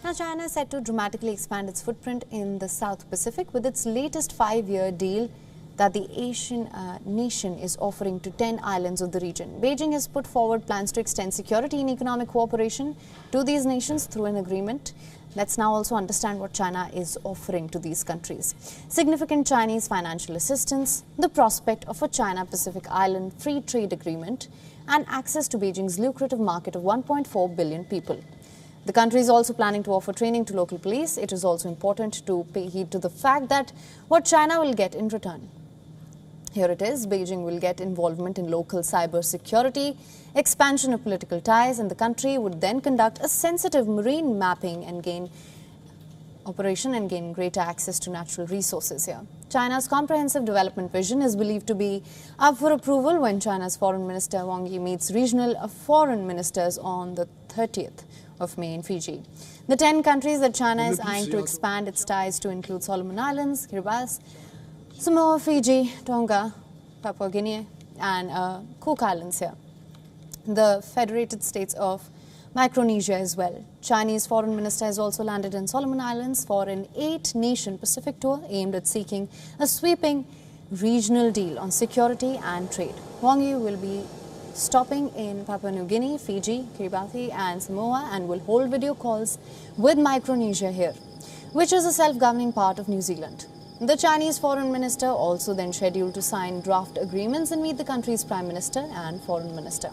Now, China is set to dramatically expand its footprint in the South Pacific with its latest 5-year deal that the Asian nation is offering to 10 islands of the region. Beijing has put forward plans to extend security and economic cooperation to these nations through an agreement. Let's now also understand what China is offering to these countries. Significant Chinese financial assistance, the prospect of a China-Pacific Island free trade agreement, and access to Beijing's lucrative market of 1.4 billion people. The country is also planning to offer training to local police. It is also important to pay heed to the fact that what China will get in return. Here it is, Beijing will get involvement in local cyber security, expansion of political ties, and the country would then conduct a sensitive marine mapping and gain greater access to natural resources here. China's comprehensive development vision is believed to be up for approval when China's Foreign Minister Wang Yi meets regional foreign ministers on the 30th of May in Fiji. The 10 countries that China is eyeing to expand its ties to include Solomon Islands, Kiribati, Samoa, Fiji, Tonga, Papua, Guinea, and Cook Islands here. The Federated States of Micronesia as well. Chinese Foreign Minister has also landed in Solomon Islands for an 8-nation Pacific tour aimed at seeking a sweeping regional deal on security and trade. Wang Yi will be stopping in Papua New Guinea, Fiji, Kiribati and Samoa and will hold video calls with Micronesia here, which is a self-governing part of New Zealand. The Chinese Foreign Minister also then scheduled to sign draft agreements and meet the country's Prime Minister and Foreign Minister.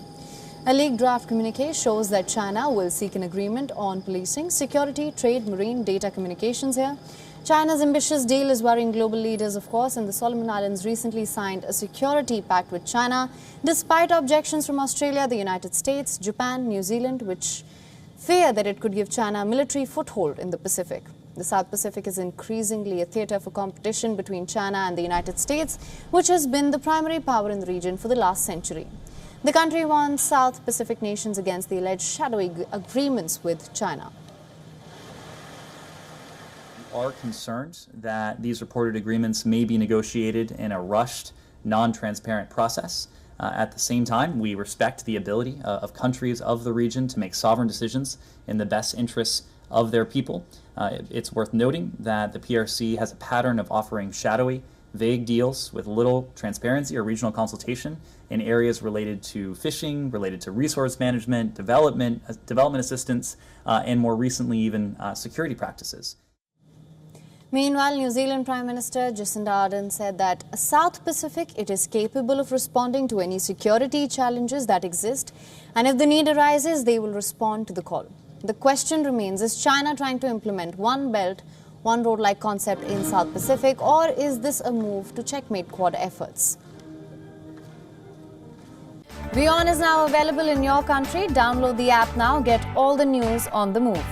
A leaked draft communique shows that China will seek an agreement on policing, security, trade, marine, data communications here. China's ambitious deal is worrying global leaders, of course, and the Solomon Islands recently signed a security pact with China, despite objections from Australia, the United States, Japan, New Zealand, which fear that it could give China a military foothold in the Pacific. The South Pacific is increasingly a theatre for competition between China and the United States, which has been the primary power in the region for the last century. The country warns South Pacific nations against the alleged shadowy agreements with China. We are concerned that these reported agreements may be negotiated in a rushed, non-transparent process. At the same time, we respect the ability of countries of the region to make sovereign decisions in the best interests of their people. It's worth noting that the PRC has a pattern of offering shadowy, vague deals with little transparency or regional consultation in areas related to fishing, related to resource management, development assistance, and more recently even security practices. Meanwhile, New Zealand Prime Minister Jacinda Ardern said that South Pacific, it is capable of responding to any security challenges that exist, and if the need arises, they will respond to the call. The question remains, is China trying to implement one belt, one road-like concept in South Pacific, or is this a move to checkmate Quad efforts? WION is now available in your country. Download the app now. Get all the news on the move.